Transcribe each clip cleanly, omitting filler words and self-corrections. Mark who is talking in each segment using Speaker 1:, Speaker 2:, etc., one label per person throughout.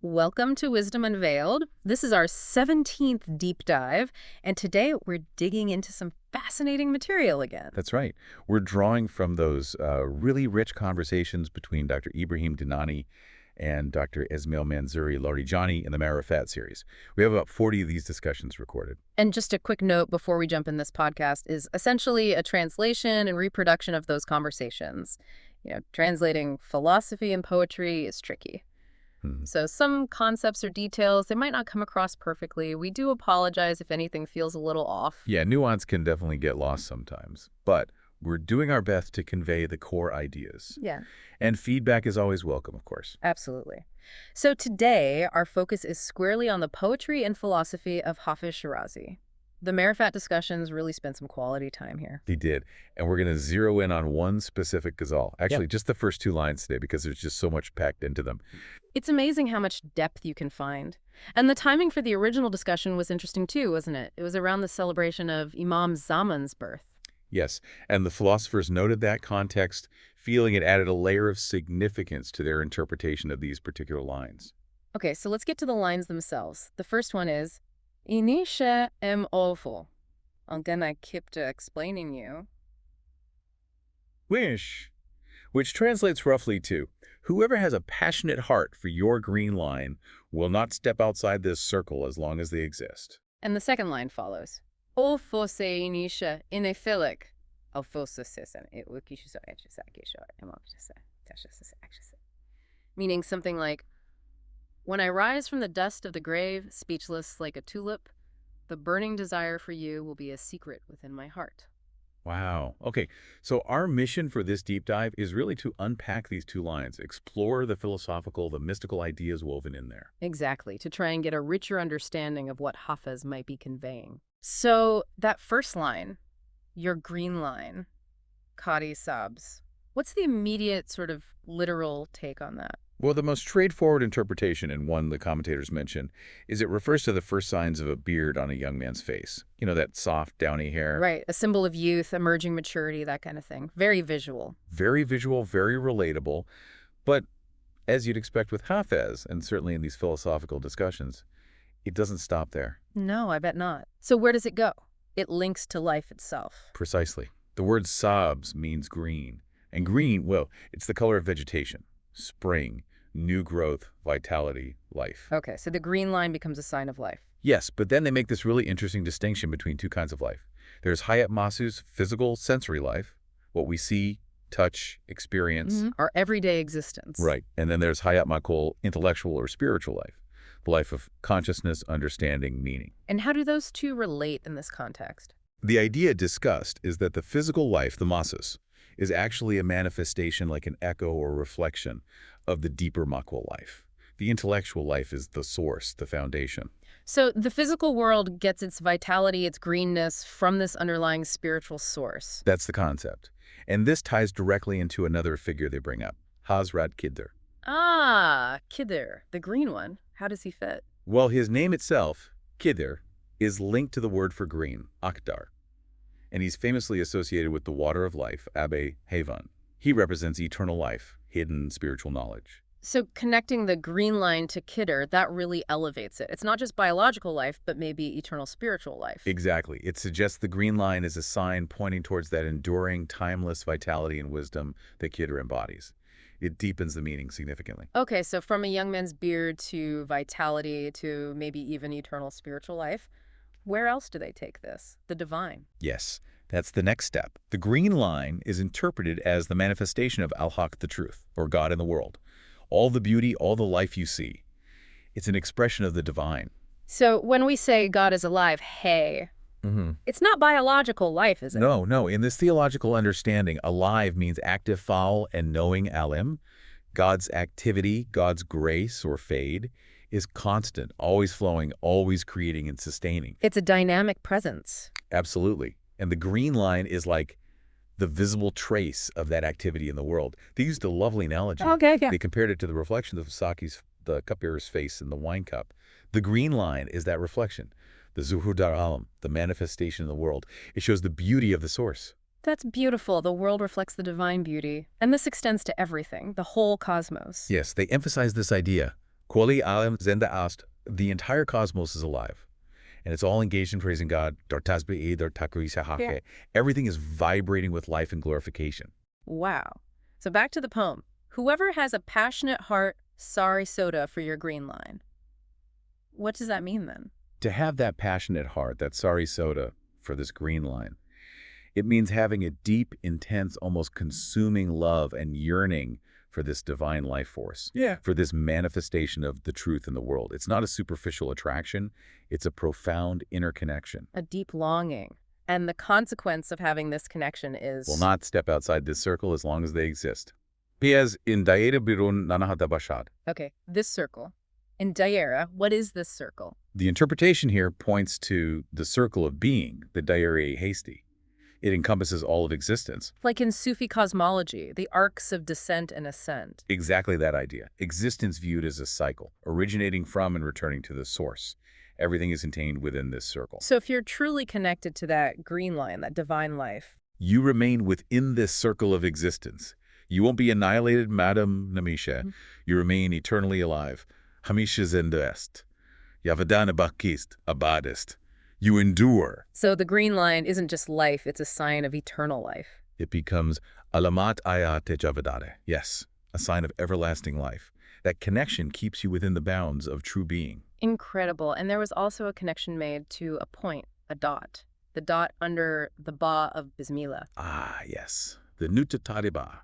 Speaker 1: Welcome to Wisdom Unveiled. This is our 17th deep dive, and today we're digging into some fascinating material again.
Speaker 2: That's right. We're drawing from those really rich conversations between Dr. Ebrahim Dinani and Dr. Esmail Mansouri Larijani in the Ma'rifat series. We have about 40 of these discussions recorded.
Speaker 1: And just a quick note before we jump in, this podcast is essentially a translation and reproduction of those conversations. Translating philosophy and poetry is tricky. So some concepts or details, they might not come across perfectly. We do apologize if anything feels a little off.
Speaker 2: Yeah, nuance can definitely get lost sometimes, but we're doing our best to convey the core ideas.
Speaker 1: Yeah.
Speaker 2: And feedback is always welcome, of course.
Speaker 1: Absolutely. So today, our focus is squarely on the poetry and philosophy of Hafez Shirazi. The Ma'rifat discussions really spent some quality time here.
Speaker 2: They did. And we're going to zero in on one specific ghazal. Actually, just the first two lines today because there's just so much packed into them.
Speaker 1: It's amazing how much depth you can find. And the timing for the original discussion was interesting too, wasn't it? It was around the celebration of Imam Zaman's birth.
Speaker 2: Yes, and the philosophers noted that context, feeling it added a layer of significance to their interpretation of these particular lines.
Speaker 1: Okay, so let's get to the lines themselves. The first one is, Inisha em awful. I'm gonna keep to explaining you.
Speaker 2: Which translates roughly to, whoever has a passionate heart for your green line will not step outside this circle as long as they exist.
Speaker 1: And the second line follows. Awful se inisha inephilic. Meaning something like, when I rise from the dust of the grave, speechless like a tulip, the burning desire for you will be a secret within my heart.
Speaker 2: Wow. Okay, so our mission for this deep dive is really to unpack these two lines, explore the philosophical, the mystical ideas woven in there.
Speaker 1: Exactly, to try and get a richer understanding of what Hafez might be conveying. So that first line, your green line, Qadi Sabs, what's the immediate sort of literal take on that?
Speaker 2: Well, the most straightforward interpretation, and one the commentators mention, is it refers to the first signs of a beard on a young man's face. You know, that soft, downy hair.
Speaker 1: Right, a symbol of youth, emerging maturity, that kind of thing. Very visual.
Speaker 2: Very visual, very relatable. But as you'd expect with Hafez, and certainly in these philosophical discussions, it doesn't stop there.
Speaker 1: No, I bet not. So where does it go? It links to life itself.
Speaker 2: Precisely. The word sabs means green. And green, well, it's the color of vegetation. Spring, new growth, vitality, life.
Speaker 1: Okay, so the green line becomes a sign of life.
Speaker 2: Yes, but then they make this really interesting distinction between two kinds of life. There's Hayat Masu's physical, sensory life, what we see, touch, experience.
Speaker 1: Our everyday existence.
Speaker 2: Right. And then there's Hayat Makul, intellectual or spiritual life, the life of consciousness, understanding, meaning.
Speaker 1: And how do those two relate in this context?
Speaker 2: The idea discussed is that the physical life, the Masus, is actually a manifestation, like an echo or reflection of the deeper Makul life. The intellectual life is the source, the foundation.
Speaker 1: So the physical world gets its vitality, its greenness from this underlying spiritual source.
Speaker 2: That's the concept. And this ties directly into another figure they bring up, Hazrat Khidr.
Speaker 1: Ah, Khidr, the green one. How does he fit?
Speaker 2: Well, his name itself, Khidr, is linked to the word for green, Akhdar. And he's famously associated with the water of life, Abe Havan. He represents eternal life, hidden spiritual knowledge.
Speaker 1: So connecting the green line to Khidr, that really elevates it. It's not just biological life, but maybe eternal spiritual life.
Speaker 2: Exactly. It suggests the green line is a sign pointing towards that enduring, timeless vitality and wisdom that Khidr embodies. It deepens the meaning significantly.
Speaker 1: Okay, so from a young man's beard to vitality to maybe even eternal spiritual life. Where else do they take this? The divine.
Speaker 2: Yes, that's the next step. The green line is interpreted as the manifestation of Al-Haq, the truth, or God in the world. All the beauty, all the life you see. It's an expression of the divine.
Speaker 1: So when we say God is alive, hey, it's not biological life, is it?
Speaker 2: No. In this theological understanding, alive means active foul and knowing alim. God's activity, God's grace or fade, is constant, always flowing, always creating and sustaining.
Speaker 1: It's a dynamic presence.
Speaker 2: Absolutely. And the green line is like the visible trace of that activity in the world. They used a lovely analogy.
Speaker 1: Okay, yeah.
Speaker 2: They compared it to the reflection of the cupbearer's face in the wine cup. The green line is that reflection, the zuhur dar alam, the manifestation in the world. It shows the beauty of the source.
Speaker 1: That's beautiful. The world reflects the divine beauty. And this extends to everything, the whole cosmos.
Speaker 2: Yes, they emphasize this idea. Koli alam zenda ast, the entire cosmos is alive. And it's all engaged in praising God.
Speaker 1: Yeah.
Speaker 2: Everything is vibrating with life and glorification.
Speaker 1: Wow. So back to the poem. Whoever has a passionate heart, sorry soda for your green line. What does that mean then?
Speaker 2: To have that passionate heart, that sorry soda for this green line, it means having a deep, intense, almost consuming love and yearning for this divine life force. Yeah. For this manifestation of the truth in the world. It's not a superficial attraction. It's a profound inner connection.
Speaker 1: A deep longing. And the consequence of having this connection is...
Speaker 2: Will not step outside this circle as long as they exist. Piaz in dayere-ye.
Speaker 1: Okay, this circle. In dayere, what is this circle?
Speaker 2: The interpretation here points to the circle of being, the dayere-ye. It encompasses all of existence.
Speaker 1: Like in Sufi cosmology, the arcs of descent and ascent.
Speaker 2: Exactly that idea. Existence viewed as a cycle, originating from and returning to the source. Everything is contained within this circle.
Speaker 1: So if you're truly connected to that green line, that divine life,
Speaker 2: you remain within this circle of existence. You won't be annihilated, Madam Namisha. Mm-hmm. You remain eternally alive. Hamisha zenda est. Yavadana bakist, abadist. You endure.
Speaker 1: So the green line isn't just life, it's a sign of eternal life.
Speaker 2: It becomes alamat ayat javadare. Yes, a sign of everlasting life. That connection keeps you within the bounds of true being.
Speaker 1: Incredible. And there was also a connection made to a point, a dot. The dot under the ba of Bismillah.
Speaker 2: Ah, yes. The Nutatariba.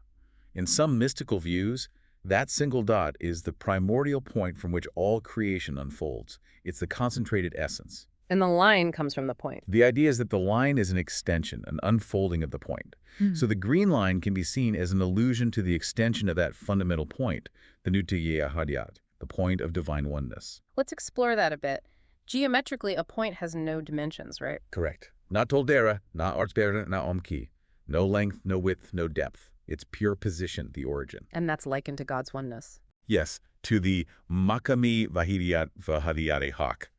Speaker 2: In some mystical views, that single dot is the primordial point from which all creation unfolds. It's the concentrated essence.
Speaker 1: And the line comes from the point.
Speaker 2: The idea is that the line is an extension, an unfolding of the point. So the green line can be seen as an allusion to the extension of that fundamental point, the Nutiyya Hadiyat, the point of divine oneness.
Speaker 1: Let's explore that a bit. Geometrically, a point has no dimensions, right?
Speaker 2: Correct. Not toldera, not artsbera, not omki. No length, no width, no depth. It's pure position, the origin.
Speaker 1: And that's likened to God's oneness.
Speaker 2: Yes, to the makami vahidiyat vahadiyare haq,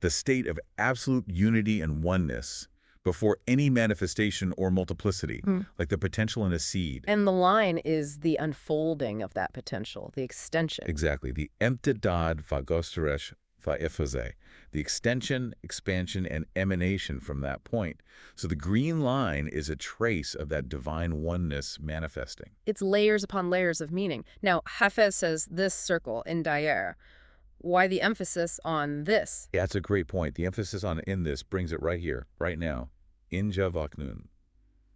Speaker 2: the state of absolute unity and oneness before any manifestation or multiplicity, like the potential in a seed.
Speaker 1: And the line is the unfolding of that potential, the extension.
Speaker 2: Exactly. The emtidad vagosteresh va'ifaze, the extension, expansion, and emanation from that point. So the green line is a trace of that divine oneness manifesting.
Speaker 1: It's layers upon layers of meaning. Now, Hafez says this circle in dayere. Why the emphasis on this?
Speaker 2: Yeah, that's a great point. The emphasis on in this brings it right here, right now. In javaknun,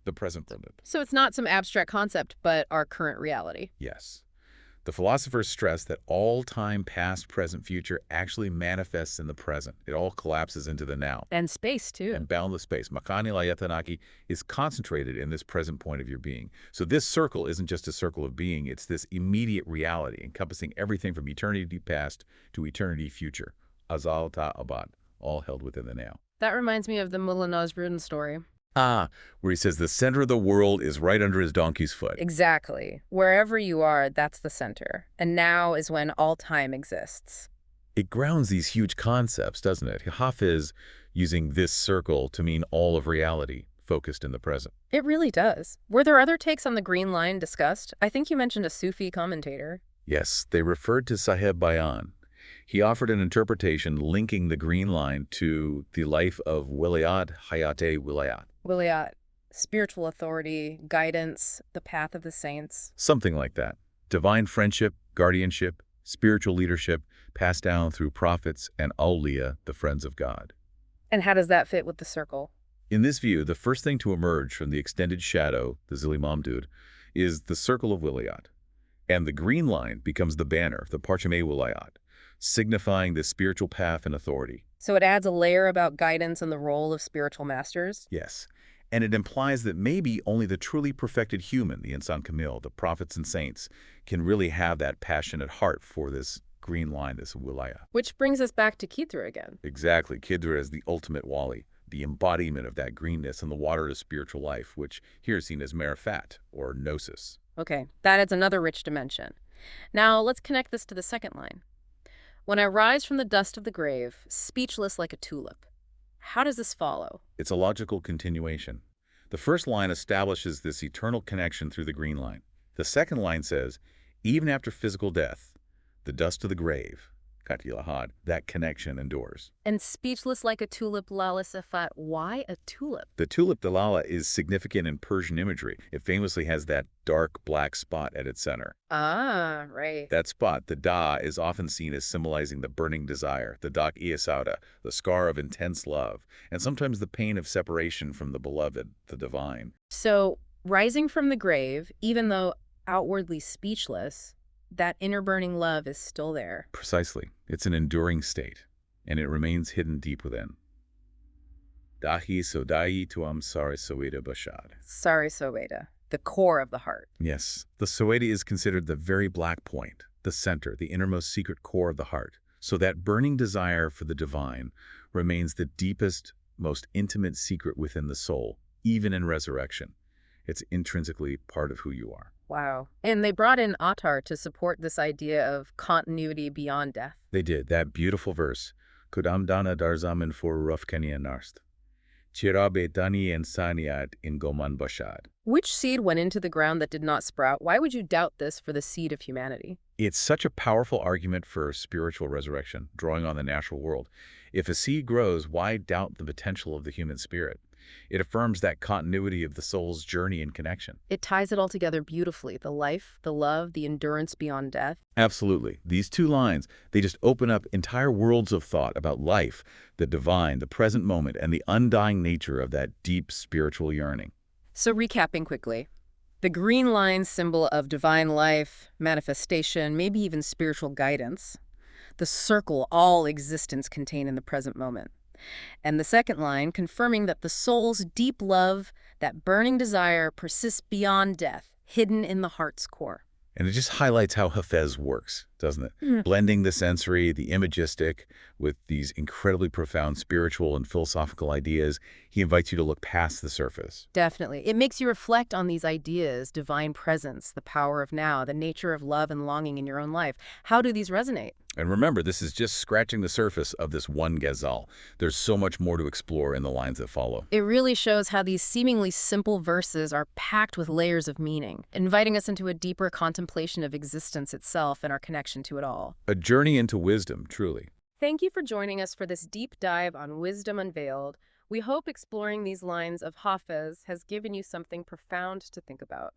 Speaker 2: the present moment.
Speaker 1: So it's not some abstract concept, but our current reality.
Speaker 2: Yes. The philosophers stress that all time, past, present, future actually manifests in the present. It all collapses into the now.
Speaker 1: And space, too.
Speaker 2: And boundless space. Makani layatanaki is concentrated in this present point of your being. So this circle isn't just a circle of being. It's this immediate reality encompassing everything from eternity past to eternity future. Azal ta abad, all held within the now.
Speaker 1: That reminds me of the Mullah Nasruddin story.
Speaker 2: Ah, where he says the center of the world is right under his donkey's foot.
Speaker 1: Exactly. Wherever you are, that's the center. And now is when all time exists.
Speaker 2: It grounds these huge concepts, doesn't it? Hafez using this circle to mean all of reality, focused in the present.
Speaker 1: It really does. Were there other takes on the green line discussed? I think you mentioned a Sufi commentator.
Speaker 2: Yes, they referred to Sahib Bayan. He offered an interpretation linking the green line to the life of Wilayat, Hayate Wilayat.
Speaker 1: Wilayat, spiritual authority, guidance, the path of the saints.
Speaker 2: Something like that. Divine friendship, guardianship, spiritual leadership passed down through prophets and awliya, the friends of God.
Speaker 1: And how does that fit with the circle?
Speaker 2: In this view, the first thing to emerge from the extended shadow, the Zili Mamdud, is the circle of Wilayat. And the green line becomes the banner, the Parchame Wilayat, signifying the spiritual path and authority.
Speaker 1: So it adds a layer about guidance and the role of spiritual masters?
Speaker 2: Yes. And it implies that maybe only the truly perfected human, the Insan Kamil, the prophets and saints, can really have that passionate heart for this green line, this wilaya.
Speaker 1: Which brings us back to Khidr again.
Speaker 2: Exactly. Khidr is the ultimate wali, the embodiment of that greenness and the water of spiritual life, which here is seen as marifat, or gnosis.
Speaker 1: Okay, that adds another rich dimension. Now let's connect this to the second line. When I rise from the dust of the grave, speechless like a tulip. How does this follow?
Speaker 2: It's a logical continuation. The first line establishes this eternal connection through the green line. The second line says, even after physical death, the dust of the grave, that connection endures.
Speaker 1: And speechless like a tulip, Lala Safat. Why a tulip?
Speaker 2: The tulip dalala is significant in Persian imagery. It famously has that dark black spot at its center.
Speaker 1: Ah, right.
Speaker 2: That spot, the da, is often seen as symbolizing the burning desire, the dak-e sauda, the scar of intense love, and sometimes the pain of separation from the beloved, the divine.
Speaker 1: So, rising from the grave, even though outwardly speechless, that inner burning love is still there.
Speaker 2: Precisely. It's an enduring state, and it remains hidden deep within. Dahi sodai tuam sari soweda bashad.
Speaker 1: Sari Soweda, the core of the heart.
Speaker 2: Yes, the soweda is considered the very black point, the center, the innermost secret core of the heart. So that burning desire for the divine remains the deepest, most intimate secret within the soul, even in resurrection. It's intrinsically part of who you are.
Speaker 1: Wow. And they brought in Attar to support this idea of continuity beyond death.
Speaker 2: They did. That beautiful verse, Kudam dana darzamin for rufkani narst. Chirabe dani and saniat in goman bashad.
Speaker 1: Which seed went into the ground that did not sprout? Why would you doubt this for the seed of humanity?
Speaker 2: It's such a powerful argument for spiritual resurrection, drawing on the natural world. If a seed grows, why doubt the potential of the human spirit? It affirms that continuity of the soul's journey and connection.
Speaker 1: It ties it all together beautifully. The life, the love, the endurance beyond death.
Speaker 2: Absolutely. These two lines, they just open up entire worlds of thought about life, the divine, the present moment, and the undying nature of that deep spiritual yearning.
Speaker 1: So recapping quickly, the green line symbol of divine life, manifestation, maybe even spiritual guidance. The circle, all existence contained in the present moment. And the second line, confirming that the soul's deep love, that burning desire, persists beyond death, hidden in the heart's core.
Speaker 2: And it just highlights how Hafez works, doesn't it? Blending the sensory, the imagistic, with these incredibly profound spiritual and philosophical ideas, he invites you to look past the surface.
Speaker 1: Definitely. It makes you reflect on these ideas, divine presence, the power of now, the nature of love and longing in your own life. How do these resonate?
Speaker 2: And remember, this is just scratching the surface of this one ghazal. There's so much more to explore in the lines that follow.
Speaker 1: It really shows how these seemingly simple verses are packed with layers of meaning, inviting us into a deeper contemplation of existence itself and our connection to it all.
Speaker 2: A journey into wisdom, truly.
Speaker 1: Thank you for joining us for this deep dive on Wisdom Unveiled. We hope exploring these lines of Hafez has given you something profound to think about.